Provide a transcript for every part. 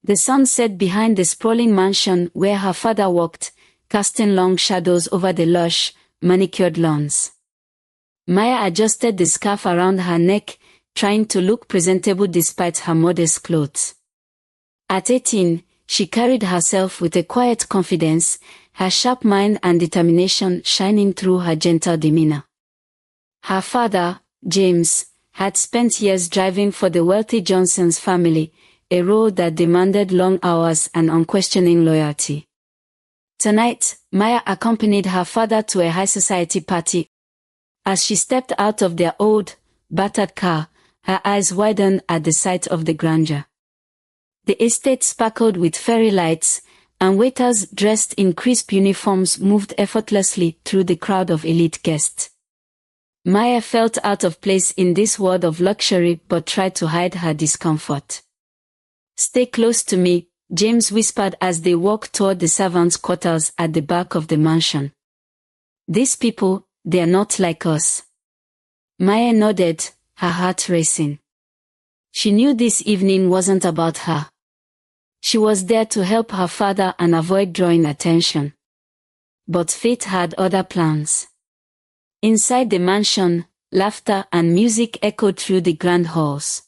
The sun set behind the sprawling mansion where her father walked, casting long shadows over the lush, manicured lawns. Maya adjusted the scarf around her neck, trying to look presentable despite her modest clothes. At 18, she carried herself with a quiet confidence, her sharp mind and determination shining through her gentle demeanor. Her father, James, had spent years driving for the wealthy Johnson's family, a role that demanded long hours and unquestioning loyalty. Tonight, Maya accompanied her father to a high society party. As she stepped out of their old, battered car, her eyes widened at the sight of the grandeur. The estate sparkled with fairy lights, and waiters dressed in crisp uniforms moved effortlessly through the crowd of elite guests. Maya felt out of place in this world of luxury but tried to hide her discomfort. "Stay close to me," James whispered as they walked toward the servants' quarters at the back of the mansion. "These people, they're not like us." Maya nodded, her heart racing. She knew this evening wasn't about her. She was there to help her father and avoid drawing attention. But fate had other plans. Inside the mansion, laughter and music echoed through the grand halls.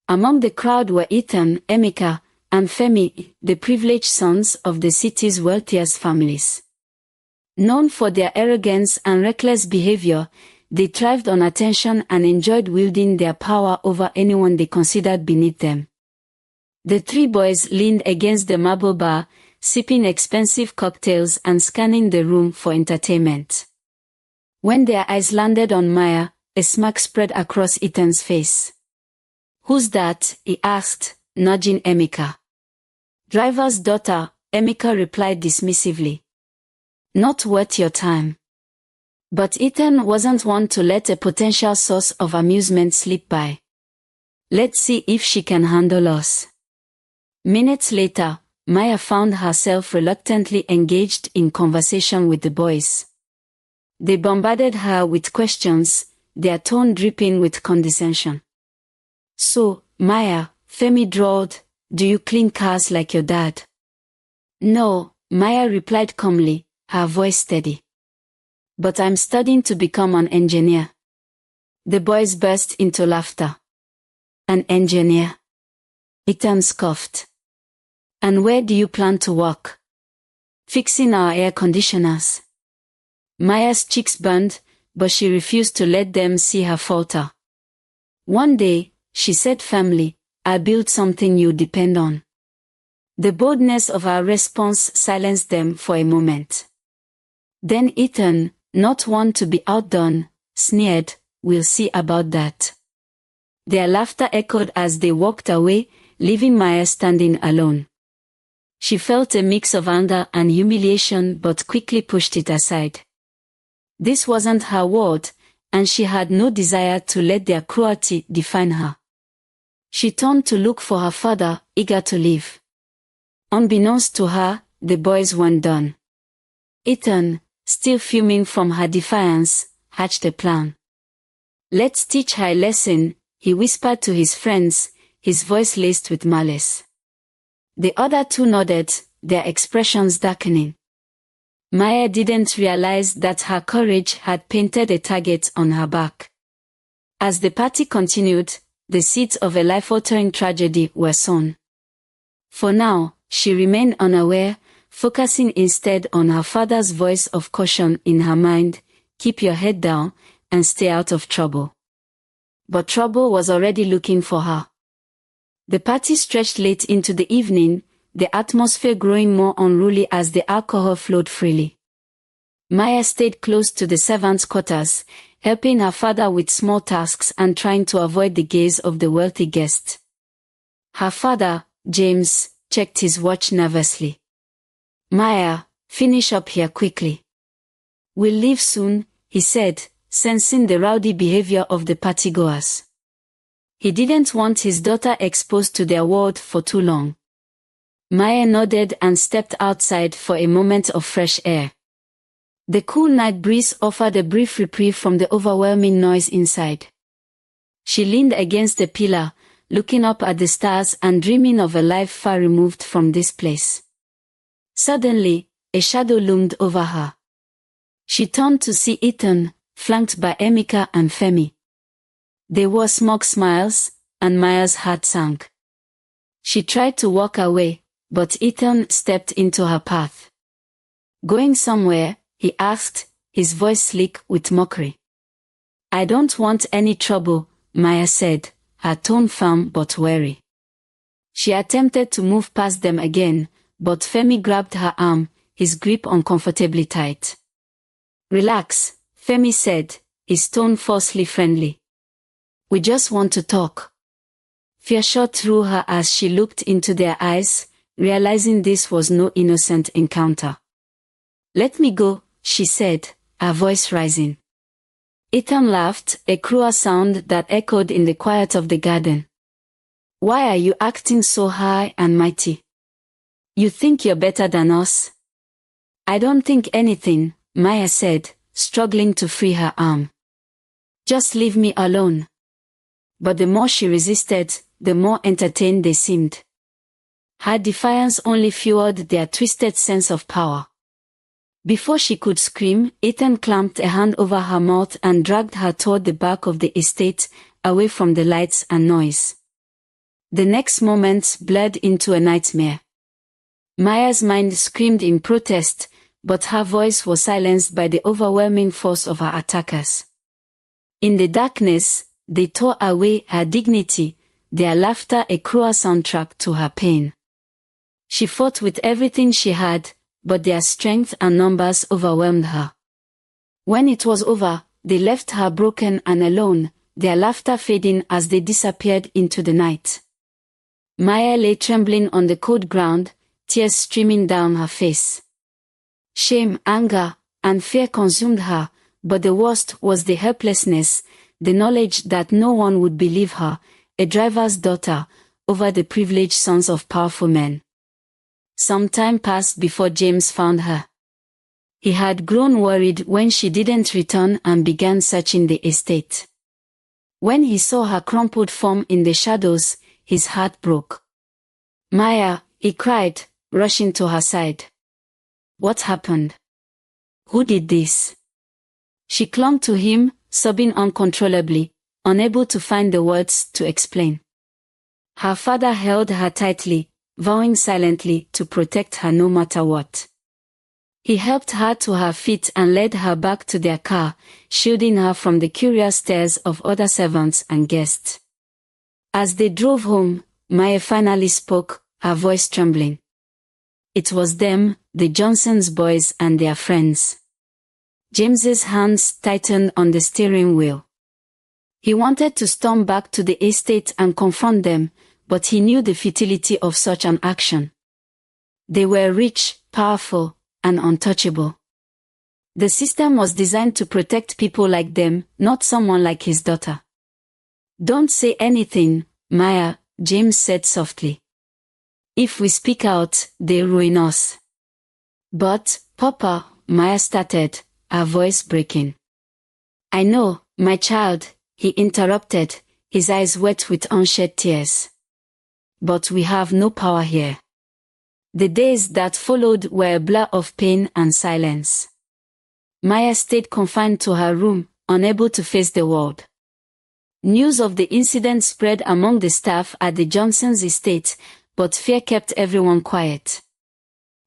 Among the crowd were Ethan, Emeka, and Femi, the privileged sons of the city's wealthiest families. Known for their arrogance and reckless behavior, they thrived on attention and enjoyed wielding their power over anyone they considered beneath them. The three boys leaned against the marble bar, sipping expensive cocktails and scanning the room for entertainment. When their eyes landed on Maya, a smirk spread across Ethan's face. "Who's that?" he asked, nudging Emeka. "Driver's daughter," Emeka replied dismissively. "Not worth your time." But Ethan wasn't one to let a potential source of amusement slip by. "Let's see if she can handle us." Minutes later, Maya found herself reluctantly engaged in conversation with the boys. They bombarded her with questions, their tone dripping with condescension. "So, Maya," Femi drawled, "do you clean cars like your dad?" "No," Maya replied calmly, her voice steady. "But I'm studying to become an engineer." The boys burst into laughter. "An engineer?" Ethan scoffed. "And where do you plan to work?" "Fixing our air conditioners." Maya's cheeks burned, but she refused to let them see her falter. "One day," she said firmly, "I'll build something you depend on." The boldness of her response silenced them for a moment. Then Ethan, not one to be outdone, sneered, "We'll see about that." Their laughter echoed as they walked away, leaving Maya standing alone. She felt a mix of anger and humiliation but quickly pushed it aside. This wasn't her world, and she had no desire to let their cruelty define her. She turned to look for her father, eager to leave. Unbeknownst to her, the boys weren't done. Ethan, still fuming from her defiance, hatched a plan. "Let's teach her a lesson," he whispered to his friends, his voice laced with malice. The other two nodded, their expressions darkening. Maya didn't realize that her courage had painted a target on her back. As the party continued, the seeds of a life-altering tragedy were sown. For now, she remained unaware, focusing instead on her father's voice of caution in her mind, "Keep your head down, and stay out of trouble." But trouble was already looking for her. The party stretched late into the evening, the atmosphere growing more unruly as the alcohol flowed freely. Maya stayed close to the servants' quarters, helping her father with small tasks and trying to avoid the gaze of the wealthy guests. Her father, James, checked his watch nervously. "Maya, finish up here quickly." "We'll leave soon," he said, sensing the rowdy behavior of the partygoers. He didn't want his daughter exposed to their world for too long. Maya nodded and stepped outside for a moment of fresh air. The cool night breeze offered a brief reprieve from the overwhelming noise inside. She leaned against a pillar, looking up at the stars and dreaming of a life far removed from this place. Suddenly, a shadow loomed over her. She turned to see Ethan, flanked by Emeka and Femi. They wore smug smiles, and Maya's heart sank. She tried to walk away, but Ethan stepped into her path. "Going somewhere?" he asked, his voice slick with mockery. "I don't want any trouble," Maya said, her tone firm but wary. She attempted to move past them again, but Femi grabbed her arm, his grip uncomfortably tight. "Relax," Femi said, his tone falsely friendly. "We just want to talk." Fear shot through her as she looked into their eyes, realizing this was no innocent encounter. "Let me go," she said, her voice rising. Ethan laughed, a cruel sound that echoed in the quiet of the garden. "Why are you acting so high and mighty? You think you're better than us?" "I don't think anything," Maya said, struggling to free her arm. "Just leave me alone." But the more she resisted, the more entertained they seemed. Her defiance only fueled their twisted sense of power. Before she could scream, Ethan clamped a hand over her mouth and dragged her toward the back of the estate, away from the lights and noise. The next moment blurred into a nightmare. Maya's mind screamed in protest, but her voice was silenced by the overwhelming force of her attackers. In the darkness, they tore away her dignity, their laughter a cruel soundtrack to her pain. She fought with everything she had, but their strength and numbers overwhelmed her. When it was over, they left her broken and alone, their laughter fading as they disappeared into the night. Maya lay trembling on the cold ground, tears streaming down her face. Shame, anger, and fear consumed her, but the worst was the helplessness, the knowledge that no one would believe her, a driver's daughter, over the privileged sons of powerful men. Some time passed before James found her. He had grown worried when she didn't return and began searching the estate. When he saw her crumpled form in the shadows, his heart broke. "Maya," he cried, rushing to her side. "What happened? Who did this?" She clung to him, sobbing uncontrollably, unable to find the words to explain. Her father held her tightly, vowing silently to protect her no matter what. He helped her to her feet and led her back to their car, shielding her from the curious stares of other servants and guests. As they drove home, Maya finally spoke, her voice trembling. It was them, the Johnsons' boys and their friends. James's hands tightened on the steering wheel. He wanted to storm back to the estate and confront them, but he knew the futility of such an action. They were rich, powerful, and untouchable. The system was designed to protect people like them, not someone like his daughter. "Don't say anything, Maya," James said softly. "If we speak out, they'll ruin us." "But, Papa," Maya started, her voice breaking. "I know, my child," he interrupted, his eyes wet with unshed tears. "But we have no power here." The days that followed were a blur of pain and silence. Maya stayed confined to her room, unable to face the world. News of the incident spread among the staff at the Johnsons' estate, but fear kept everyone quiet.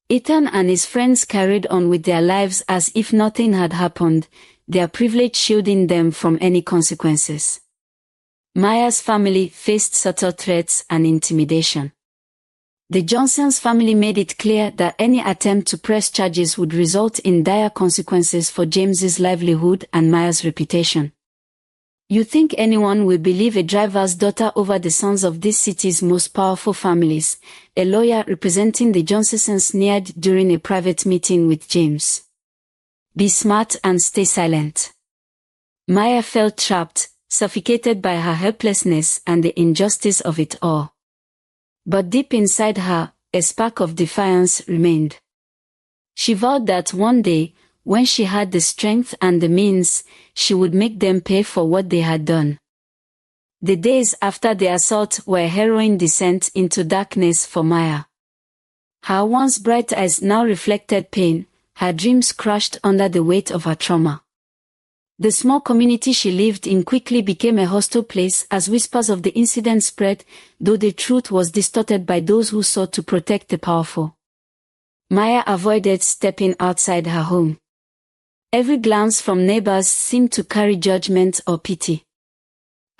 Ethan and his friends carried on with their lives as if nothing had happened, their privilege shielding them from any consequences. Maya's family faced subtle threats and intimidation. The Johnsons' family made it clear that any attempt to press charges would result in dire consequences for James's livelihood and Maya's reputation. "You think anyone will believe a driver's daughter over the sons of this city's most powerful families?" a lawyer representing the Johnsons sneered during a private meeting with James. "Be smart and stay silent." Maya felt trapped, suffocated by her helplessness and the injustice of it all. But deep inside her, a spark of defiance remained. She vowed that one day, when she had the strength and the means, she would make them pay for what they had done. The days after the assault were a harrowing descent into darkness for Maya. Her once bright eyes now reflected pain, her dreams crushed under the weight of her trauma. The small community she lived in quickly became a hostile place as whispers of the incident spread, though the truth was distorted by those who sought to protect the powerful. Maya avoided stepping outside her home. Every glance from neighbors seemed to carry judgment or pity.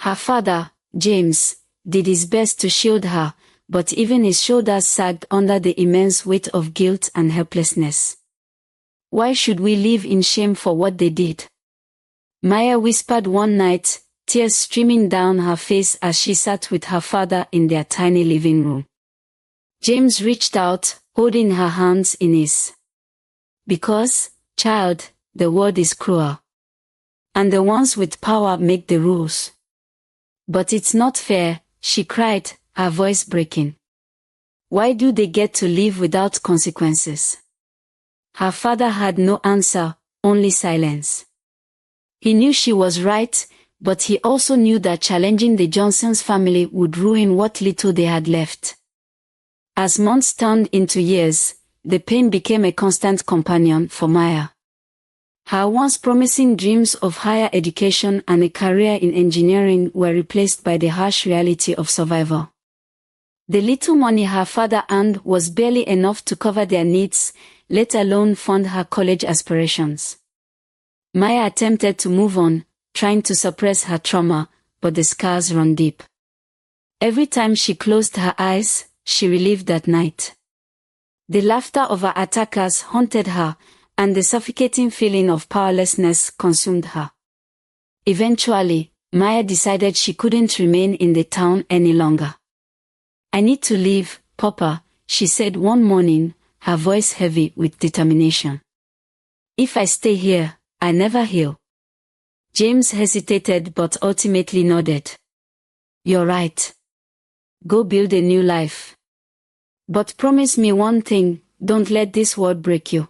Her father, James, did his best to shield her, but even his shoulders sagged under the immense weight of guilt and helplessness. Why should we live in shame for what they did? Maya whispered one night, tears streaming down her face as she sat with her father in their tiny living room. James reached out, holding her hands in his. Because, child, the world is cruel. And the ones with power make the rules. But it's not fair, she cried, her voice breaking. Why do they get to live without consequences? Her father had no answer, only silence. He knew she was right, but he also knew that challenging the Johnsons' family would ruin what little they had left. As months turned into years, the pain became a constant companion for Maya. Her once promising dreams of higher education and a career in engineering were replaced by the harsh reality of survival. The little money her father earned was barely enough to cover their needs, let alone fund her college aspirations. Maya attempted to move on, trying to suppress her trauma, but the scars run deep. Every time she closed her eyes, she relived that night. The laughter of her attackers haunted her, and the suffocating feeling of powerlessness consumed her. Eventually, Maya decided she couldn't remain in the town any longer. I need to leave, Papa, she said one morning, her voice heavy with determination. If I stay here, I never heal. James hesitated but ultimately nodded. You're right. Go build a new life. But promise me one thing, don't let this world break you.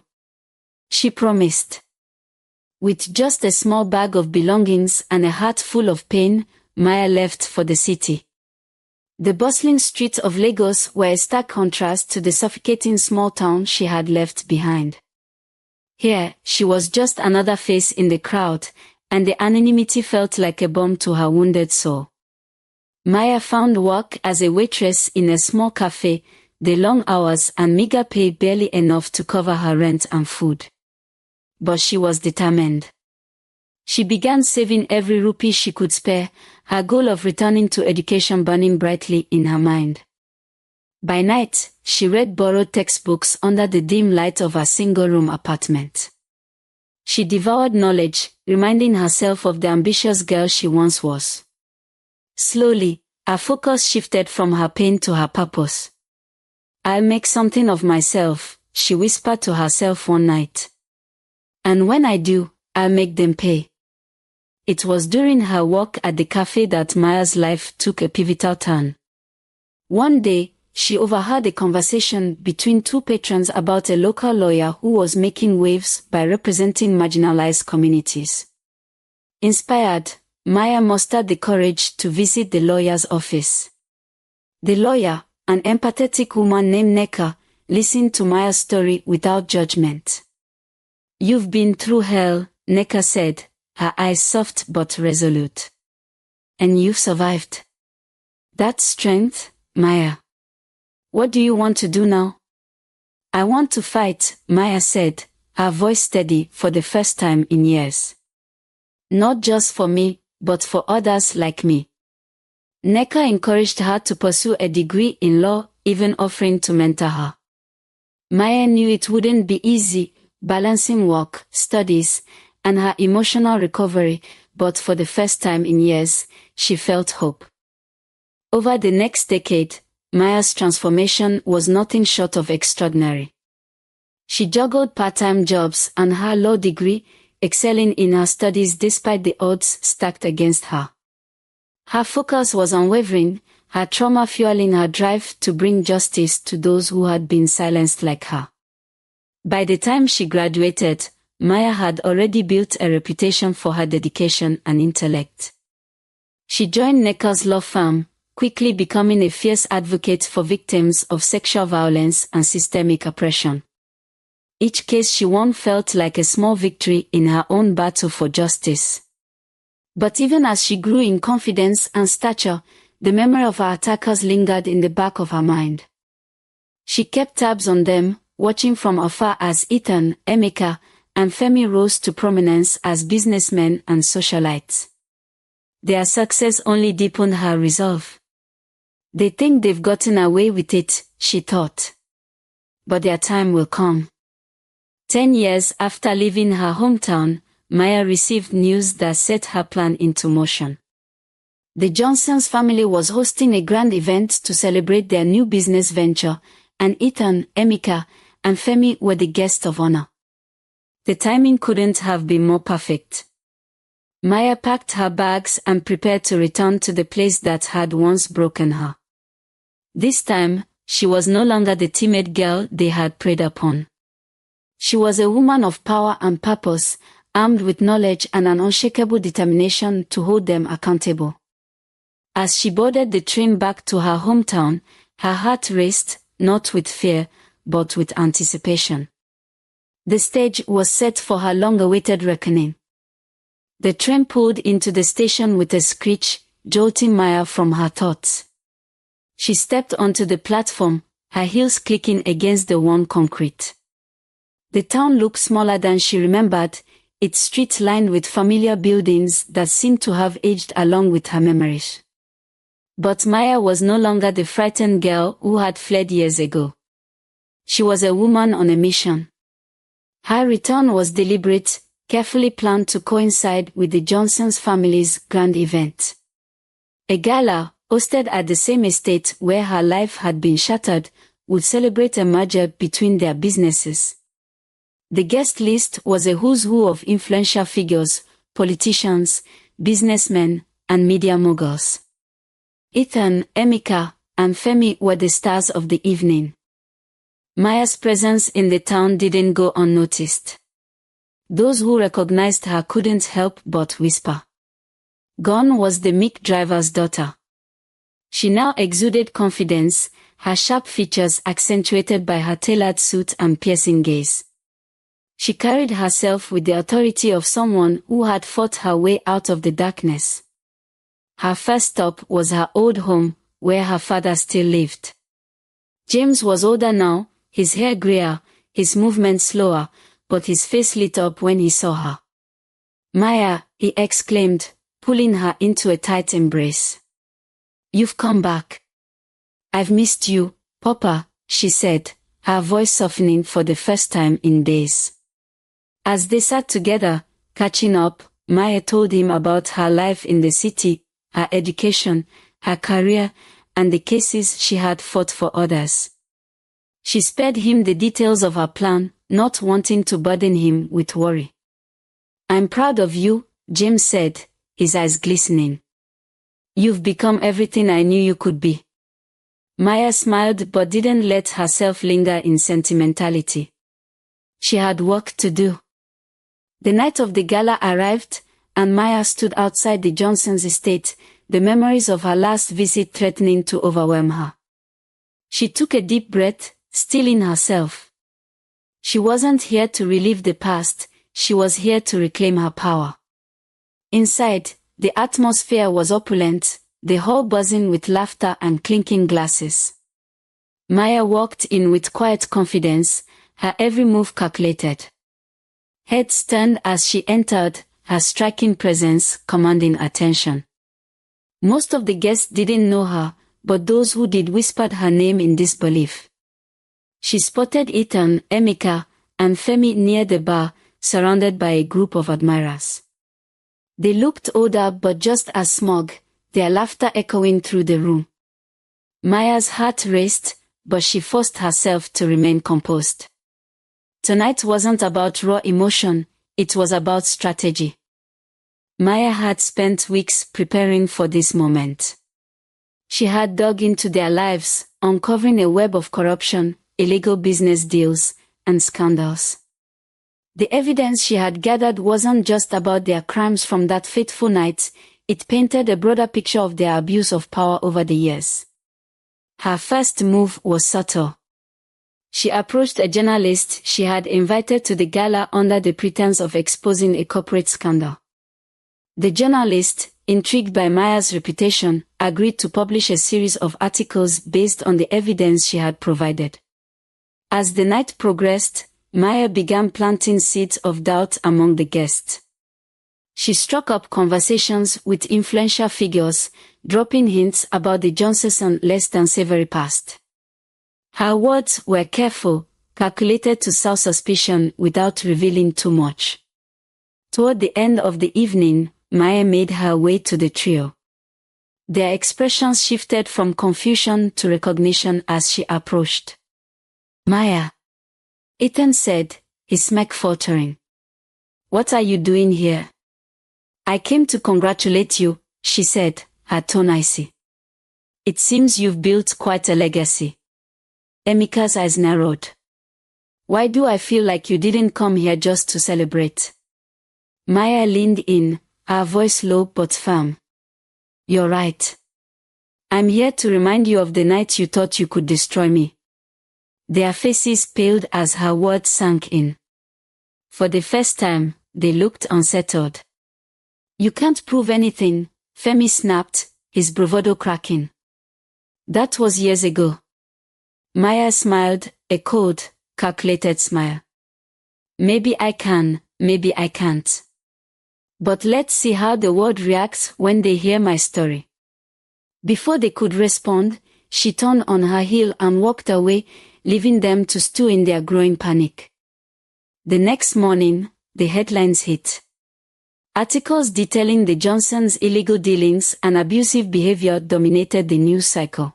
She promised. With just a small bag of belongings and a heart full of pain, Maya left for the city. The bustling streets of Lagos were a stark contrast to the suffocating small town she had left behind. Here, she was just another face in the crowd, and the anonymity felt like a bomb to her wounded soul. Maya found work as a waitress in a small cafe, the long hours and meager pay barely enough to cover her rent and food. But she was determined. She began saving every rupee she could spare, her goal of returning to education burning brightly in her mind. By night, she read borrowed textbooks under the dim light of her single-room apartment. She devoured knowledge, reminding herself of the ambitious girl she once was. Slowly, her focus shifted from her pain to her purpose. I'll make something of myself, she whispered to herself one night. And when I do, I'll make them pay. It was during her work at the cafe that Maya's life took a pivotal turn. One day, she overheard a conversation between two patrons about a local lawyer who was making waves by representing marginalized communities. Inspired, Maya mustered the courage to visit the lawyer's office. The lawyer, an empathetic woman named Neka, listened to Maya's story without judgment. You've been through hell, Neka said, her eyes soft but resolute. And you've survived. That's strength, Maya. What do you want to do now? I want to fight, Maya said, her voice steady for the first time in years. Not just for me, but for others like me. Neka encouraged her to pursue a degree in law, even offering to mentor her. Maya knew it wouldn't be easy, balancing work, studies, and her emotional recovery, but for the first time in years, she felt hope. Over the next decade, Maya's transformation was nothing short of extraordinary. She juggled part-time jobs and her law degree, excelling in her studies despite the odds stacked against her. Her focus was unwavering, her trauma fueling her drive to bring justice to those who had been silenced like her. By the time she graduated, Maya had already built a reputation for her dedication and intellect. She joined Neckar's law firm, quickly becoming a fierce advocate for victims of sexual violence and systemic oppression. Each case she won felt like a small victory in her own battle for justice. But even as she grew in confidence and stature, the memory of her attackers lingered in the back of her mind. She kept tabs on them, watching from afar as Ethan, Emeka, and Femi rose to prominence as businessmen and socialites. Their success only deepened her resolve. They think they've gotten away with it, she thought. But their time will come. 10 years after leaving her hometown, Maya received news that set her plan into motion. The Johnson's family was hosting a grand event to celebrate their new business venture, and Ethan, Emeka, and Femi were the guests of honor. The timing couldn't have been more perfect. Maya packed her bags and prepared to return to the place that had once broken her. This time, she was no longer the timid girl they had preyed upon. She was a woman of power and purpose, armed with knowledge and an unshakable determination to hold them accountable. As she boarded the train back to her hometown, her heart raced, not with fear, but with anticipation. The stage was set for her long-awaited reckoning. The train pulled into the station with a screech, jolting Maya from her thoughts. She stepped onto the platform, her heels clicking against the worn concrete. The town looked smaller than she remembered, its streets lined with familiar buildings that seemed to have aged along with her memories. But Maya was no longer the frightened girl who had fled years ago. She was a woman on a mission. Her return was deliberate, carefully planned to coincide with the Johnson's family's grand event. A gala, hosted at the same estate where her life had been shattered, would celebrate a merger between their businesses. The guest list was a who's who of influential figures, politicians, businessmen, and media moguls. Ethan, Emeka, and Femi were the stars of the evening. Maya's presence in the town didn't go unnoticed. Those who recognized her couldn't help but whisper. Gone was the meek driver's daughter. She now exuded confidence, her sharp features accentuated by her tailored suit and piercing gaze. She carried herself with the authority of someone who had fought her way out of the darkness. Her first stop was her old home, where her father still lived. James was older now, his hair grayer, his movements slower, but his face lit up when he saw her. "Maya," he exclaimed, pulling her into a tight embrace. "You've come back." "I've missed you, Papa," she said, her voice softening for the first time in days. As they sat together, catching up, Maya told him about her life in the city, her education, her career, and the cases she had fought for others. She spared him the details of her plan, not wanting to burden him with worry. "I'm proud of you," James said, his eyes glistening. "You've become everything I knew you could be." Maya smiled but didn't let herself linger in sentimentality. She had work to do. The night of the gala arrived, and Maya stood outside the Johnson's estate, the memories of her last visit threatening to overwhelm her. She took a deep breath, steeling herself. She wasn't here to relive the past, she was here to reclaim her power. Inside, the atmosphere was opulent, the hall buzzing with laughter and clinking glasses. Maya walked in with quiet confidence, her every move calculated. Heads turned as she entered, her striking presence commanding attention. Most of the guests didn't know her, but those who did whispered her name in disbelief. She spotted Ethan, Emeka, and Femi near the bar, surrounded by a group of admirers. They looked older but just as smug, their laughter echoing through the room. Maya's heart raced, but she forced herself to remain composed. Tonight wasn't about raw emotion, it was about strategy. Maya had spent weeks preparing for this moment. She had dug into their lives, uncovering a web of corruption, illegal business deals, and scandals. The evidence she had gathered wasn't just about their crimes from that fateful night, It painted a broader picture of their abuse of power over the years. Her first move was subtle. She approached a journalist she had invited to the gala under the pretense of exposing a corporate scandal. The journalist, intrigued by Maya's reputation, agreed to publish a series of articles based on the evidence she had provided. As the night progressed, Maya began planting seeds of doubt among the guests. She struck up conversations with influential figures, dropping hints about the Johnson's less than savory past. Her words were careful, calculated to sow suspicion without revealing too much. Toward the end of the evening, Maya made her way to the trio. Their expressions shifted from confusion to recognition as she approached. "Maya," Ethan said, his neck faltering. "What are you doing here?" "I came to congratulate you," she said, her tone icy. "It seems you've built quite a legacy." Emeka's eyes narrowed. "Why do I feel like you didn't come here just to celebrate?" Maya leaned in, her voice low but firm. "You're right. I'm here to remind you of the night you thought you could destroy me." Their faces paled as her words sank in. For the first time, they looked unsettled. "You can't prove anything," Femi snapped, his bravado cracking. "That was years ago." Maya smiled, a cold, calculated smile. "Maybe I can, maybe I can't. But let's see how the world reacts when they hear my story." Before they could respond, she turned on her heel and walked away, leaving them to stew in their growing panic. The next morning, the headlines hit. Articles detailing the Johnsons' illegal dealings and abusive behavior dominated the news cycle.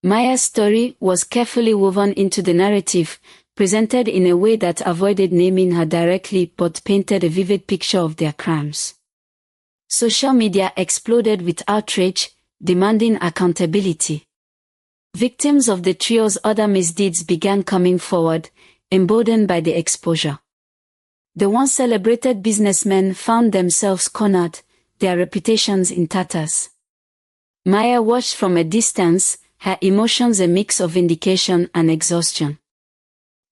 Maya's story was carefully woven into the narrative, presented in a way that avoided naming her directly but painted a vivid picture of their crimes. Social media exploded with outrage, demanding accountability. Victims of the trio's other misdeeds began coming forward, emboldened by the exposure. The once celebrated businessmen found themselves cornered, their reputations in tatters. Maya watched from a distance, her emotions a mix of vindication and exhaustion.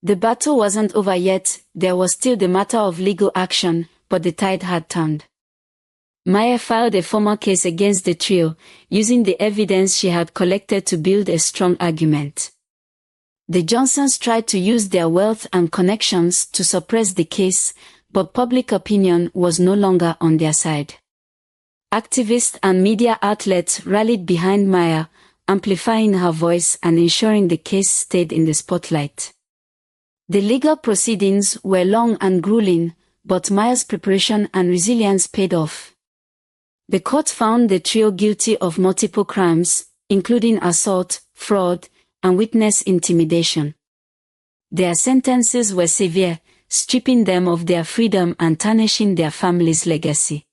The battle wasn't over yet, there was still the matter of legal action, but the tide had turned. Maya filed a formal case against the trio, using the evidence she had collected to build a strong argument. The Johnsons tried to use their wealth and connections to suppress the case, but public opinion was no longer on their side. Activists and media outlets rallied behind Maya, amplifying her voice and ensuring the case stayed in the spotlight. The legal proceedings were long and grueling, but Maya's preparation and resilience paid off. The court found the trio guilty of multiple crimes, including assault, fraud, and witness intimidation. Their sentences were severe, stripping them of their freedom and tarnishing their family's legacy.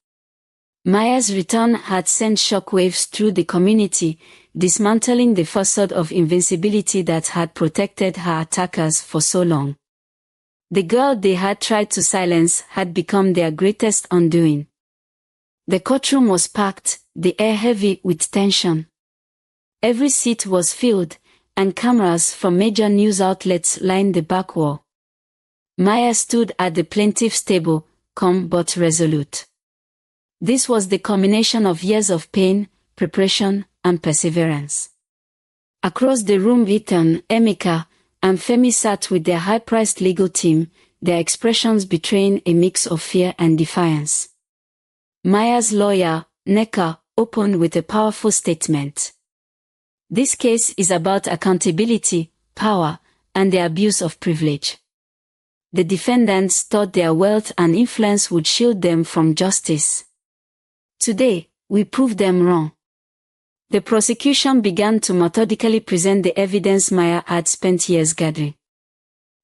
Maya's return had sent shockwaves through the community, dismantling the facade of invincibility that had protected her attackers for so long. The girl they had tried to silence had become their greatest undoing. The courtroom was packed, the air heavy with tension. Every seat was filled, and cameras from major news outlets lined the back wall. Maya stood at the plaintiff's table, calm but resolute. This was the culmination of years of pain, preparation, and perseverance. Across the room, Ethan, Emeka, and Femi sat with their high-priced legal team, their expressions betraying a mix of fear and defiance. Maya's lawyer, Neka, opened with a powerful statement. "This case is about accountability, power, and the abuse of privilege." The defendants thought their wealth and influence would shield them from justice. "Today, we proved them wrong." The prosecution began to methodically present the evidence Maya had spent years gathering.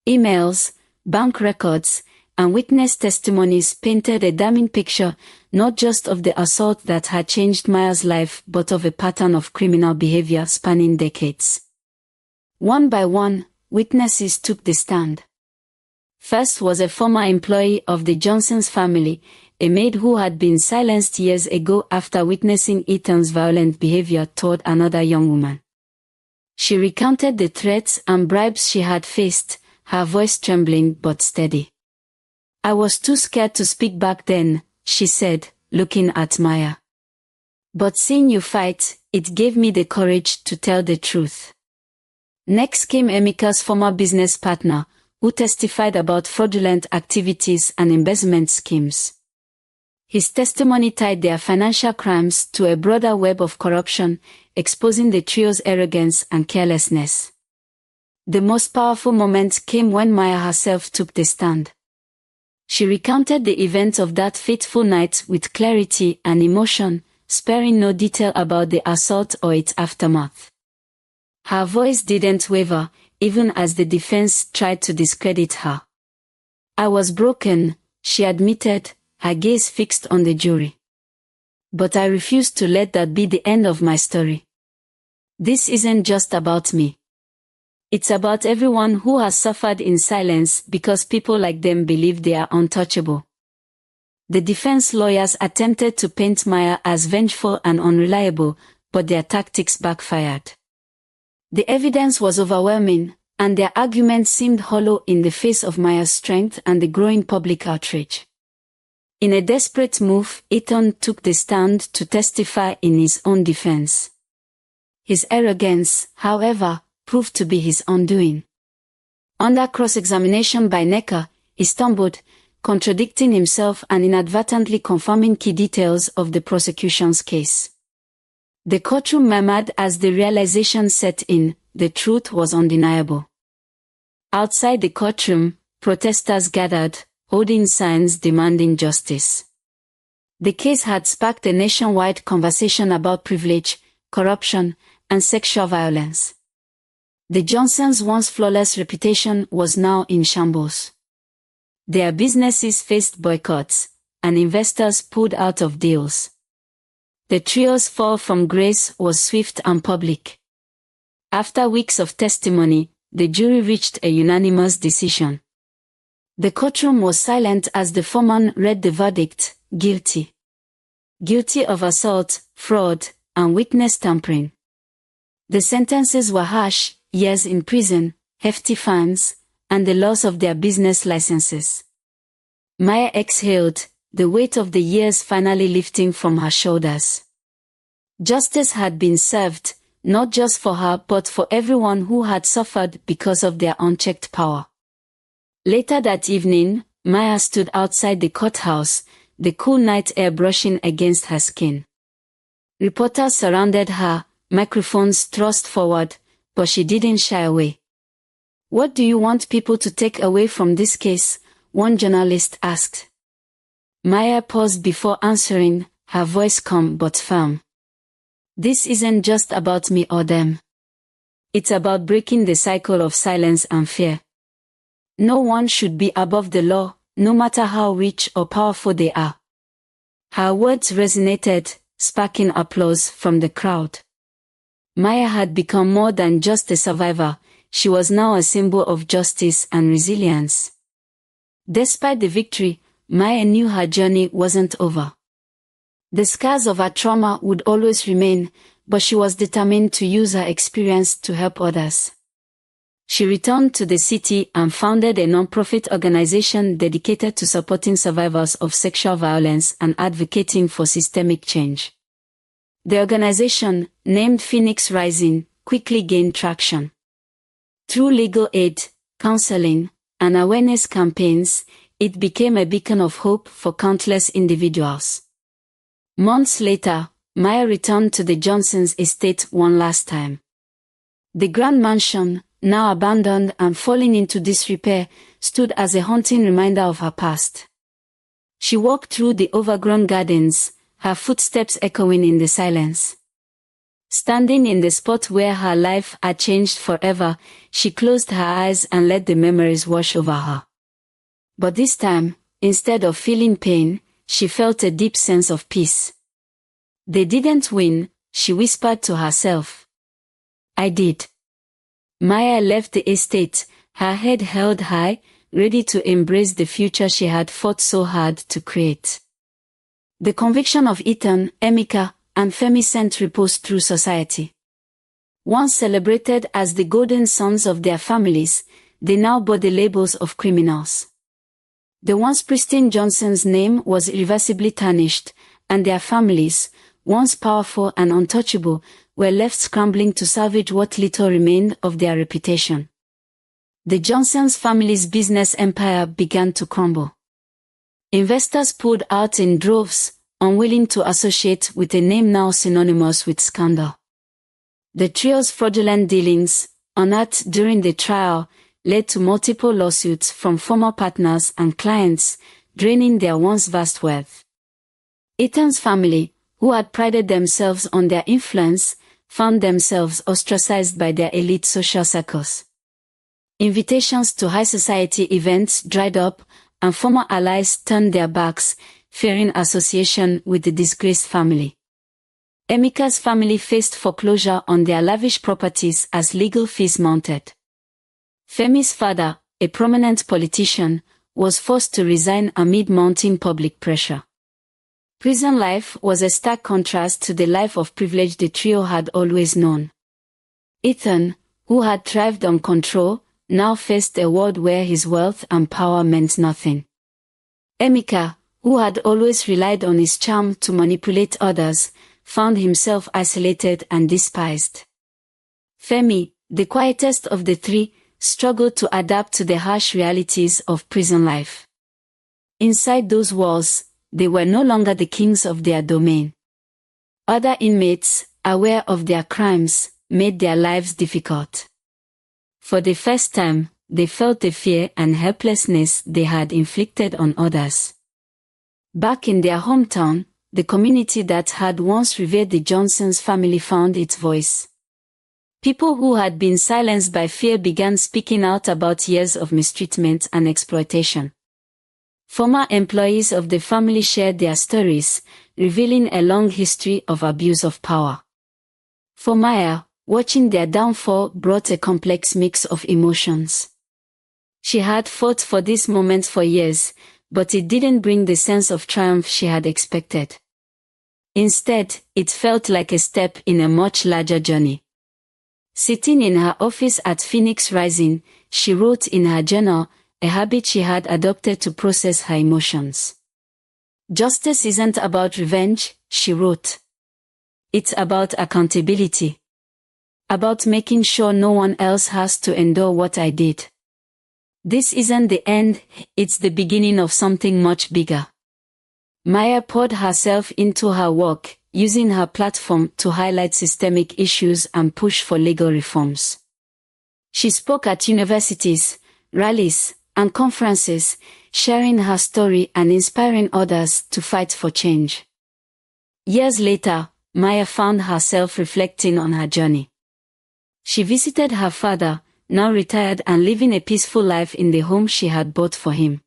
Emails, bank records, and witness testimonies painted a damning picture, not just of the assault that had changed Maya's life but of a pattern of criminal behavior spanning decades. One by one, witnesses took the stand. First was a former employee of the Johnsons family, a maid who had been silenced years ago after witnessing Ethan's violent behavior toward another young woman. She recounted the threats and bribes she had faced, her voice trembling but steady. "I was too scared to speak back then," she said, looking at Maya. "But seeing you fight, it gave me the courage to tell the truth." Next came Emeka's former business partner, who testified about fraudulent activities and embezzlement schemes. His testimony tied their financial crimes to a broader web of corruption, exposing the trio's arrogance and carelessness. The most powerful moment came when Maya herself took the stand. She recounted the events of that fateful night with clarity and emotion, sparing no detail about the assault or its aftermath. Her voice didn't waver, even as the defense tried to discredit her. "I was broken," she admitted, her gaze fixed on the jury. "But I refused to let that be the end of my story. This isn't just about me. It's about everyone who has suffered in silence because people like them believe they are untouchable." The defense lawyers attempted to paint Maya as vengeful and unreliable, but their tactics backfired. The evidence was overwhelming, and their arguments seemed hollow in the face of Maya's strength and the growing public outrage. In a desperate move, Ethan took the stand to testify in his own defense. His arrogance, however, proved to be his undoing. Under cross-examination by Nneka, he stumbled, contradicting himself and inadvertently confirming key details of the prosecution's case. The courtroom murmured as the realization set in: the truth was undeniable. Outside the courtroom, protesters gathered, holding signs demanding justice. The case had sparked a nationwide conversation about privilege, corruption, and sexual violence. The Johnsons' once flawless reputation was now in shambles. Their businesses faced boycotts, and investors pulled out of deals. The trio's fall from grace was swift and public. After weeks of testimony, the jury reached a unanimous decision. The courtroom was silent as the foreman read the verdict: guilty. Guilty of assault, fraud, and witness tampering. The sentences were harsh: years in prison, hefty fines, and the loss of their business licenses. Maya exhaled, the weight of the years finally lifting from her shoulders. Justice had been served, not just for her but for everyone who had suffered because of their unchecked power. Later that evening, Maya stood outside the courthouse, the cool night air brushing against her skin. Reporters surrounded her, microphones thrust forward, but she didn't shy away. "What do you want people to take away from this case?" one journalist asked. Maya paused before answering, her voice calm but firm. "This isn't just about me or them. It's about breaking the cycle of silence and fear. No one should be above the law, no matter how rich or powerful they are." Her words resonated, sparking applause from the crowd. Maya had become more than just a survivor, she was now a symbol of justice and resilience. Despite the victory, Maya knew her journey wasn't over. The scars of her trauma would always remain, but she was determined to use her experience to help others. She returned to the city and founded a non-profit organization dedicated to supporting survivors of sexual violence and advocating for systemic change. The organization, named Phoenix Rising, quickly gained traction. Through legal aid, counseling, and awareness campaigns, it became a beacon of hope for countless individuals. Months later, Maya returned to the Johnsons' estate one last time. The grand mansion, now abandoned and falling into disrepair, stood as a haunting reminder of her past. She walked through the overgrown gardens, her footsteps echoing in the silence. Standing in the spot where her life had changed forever, she closed her eyes and let the memories wash over her. But this time, instead of feeling pain, she felt a deep sense of peace. "They didn't win," she whispered to herself. "I did." Maya left the estate, her head held high, ready to embrace the future she had fought so hard to create. The conviction of Ethan, Emeka, and Femi sent ripples through society. Once celebrated as the golden sons of their families, they now bore the labels of criminals. The once pristine Johnson's name was irreversibly tarnished, and their families, once powerful and untouchable, were left scrambling to salvage what little remained of their reputation. The Johnson's family's business empire began to crumble. Investors pulled out in droves, unwilling to associate with a name now synonymous with scandal. The trio's fraudulent dealings, unearthed during the trial, led to multiple lawsuits from former partners and clients, draining their once vast wealth. Ethan's family, who had prided themselves on their influence, found themselves ostracized by their elite social circles. Invitations to high society events dried up, and former allies turned their backs, fearing association with the disgraced family. Emeka's family faced foreclosure on their lavish properties as legal fees mounted. Femi's father, a prominent politician, was forced to resign amid mounting public pressure. Prison life was a stark contrast to the life of privilege the trio had always known. Ethan, who had thrived on control, now faced a world where his wealth and power meant nothing. Emeka, who had always relied on his charm to manipulate others, found himself isolated and despised. Femi, the quietest of the three, struggled to adapt to the harsh realities of prison life. Inside those walls, they were no longer the kings of their domain. Other inmates, aware of their crimes, made their lives difficult. For the first time, they felt the fear and helplessness they had inflicted on others. Back in their hometown, the community that had once revered the Johnson's family found its voice. People who had been silenced by fear began speaking out about years of mistreatment and exploitation. Former employees of the family shared their stories, revealing a long history of abuse of power. For Maya, watching their downfall brought a complex mix of emotions. She had fought for this moment for years, but it didn't bring the sense of triumph she had expected. Instead, it felt like a step in a much larger journey. Sitting in her office at Phoenix Rising, she wrote in her journal, a habit she had adopted to process her emotions. Justice isn't about revenge, she wrote. It's about accountability. About making sure no one else has to endure what I did. This isn't the end, it's the beginning of something much bigger. Maya poured herself into her work, using her platform to highlight systemic issues and push for legal reforms. She spoke at universities, rallies, and conferences, sharing her story and inspiring others to fight for change. Years later, Maya found herself reflecting on her journey. She visited her father, now retired and living a peaceful life in the home she had bought for him.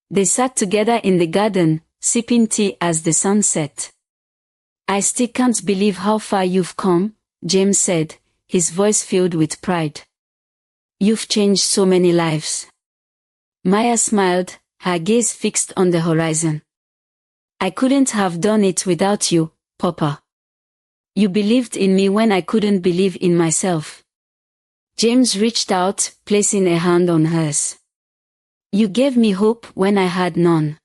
They sat together in the garden, sipping tea as the sun set. "I still can't believe how far you've come," James said, his voice filled with pride. "You've changed so many lives." Maya smiled, her gaze fixed on the horizon. "I couldn't have done it without you, Papa. You believed in me when I couldn't believe in myself." James reached out, placing a hand on hers. "You gave me hope when I had none.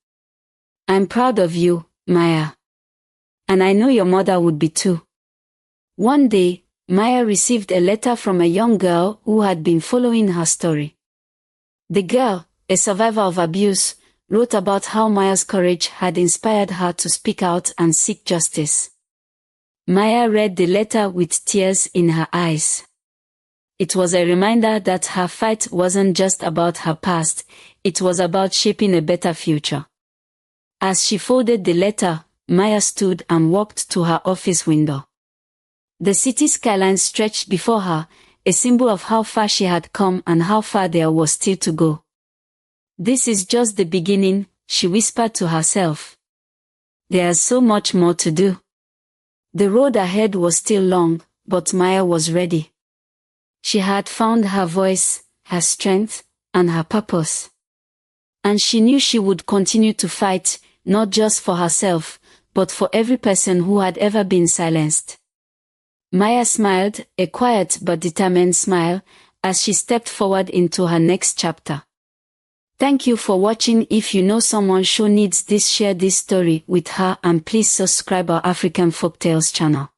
I'm proud of you, Maya. And I know your mother would be too." One day, Maya received a letter from a young girl who had been following her story. The girl, a survivor of abuse, wrote about how Maya's courage had inspired her to speak out and seek justice. Maya read the letter with tears in her eyes. It was a reminder that her fight wasn't just about her past, it was about shaping a better future. As she folded the letter, Maya stood and walked to her office window. The city skyline stretched before her, a symbol of how far she had come and how far there was still to go. "This is just the beginning," she whispered to herself. "There's so much more to do." The road ahead was still long, but Maya was ready. She had found her voice, her strength, and her purpose. And she knew she would continue to fight, not just for herself, but for every person who had ever been silenced. Maya smiled, a quiet but determined smile, as she stepped forward into her next chapter. Thank you for watching. If you know someone who needs this, share this story with her, and please subscribe our African Folktales channel.